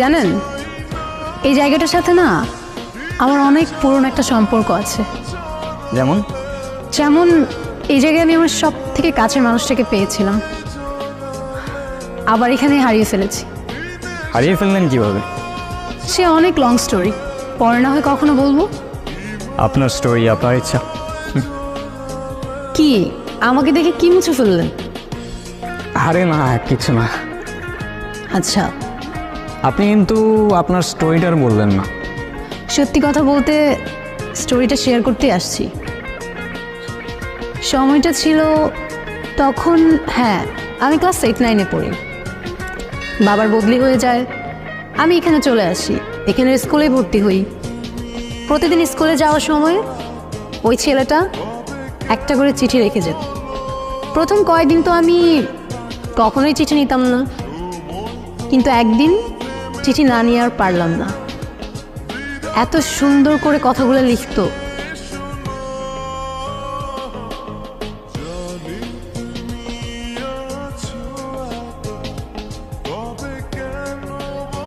জানেন, এই জায়গাটার সাথে না আমার অনেক পুরনো একটা সম্পর্ক আছে। যেমন? যেমন এই জায়গায় আমি আমার সব থেকে কাছের মানুষটাকে পেয়েছিলাম, আবার এখানে হারিয়ে ফেলেছি। হারিয়ে ফেললেন কিভাবে? সে অনেক লং স্টোরি, পরে না হয় কখনো বলবো। আপনার স্টোরি, আপনার ইচ্ছা। কি আমাকে দেখে কি মুছে ফেললেন? আরে না, কিছু না। আচ্ছা, আপনি কিন্তু আপনার স্টোরিটার বললেন না। সত্যি কথা বলতে স্টোরিটা শেয়ার করতে আসছি। সময়টা ছিল তখন, হ্যাঁ, আমি ক্লাস 8-9-এ পড়ি। বাবার বদলি হয়ে যায়, আমি এখানে চলে আসি, এখানে স্কুলে ভর্তি হই। প্রতিদিন স্কুলে যাওয়ার সময় ওই ছেলেটা একটা করে চিঠি রেখে যেত। প্রথম কয়েকদিন তো আমি কখনোই চিঠি নিতাম না, কিন্তু একদিন চিঠি না নিয়ে আর পারলাম না। এত সুন্দর করে কথাগুলো লিখতো,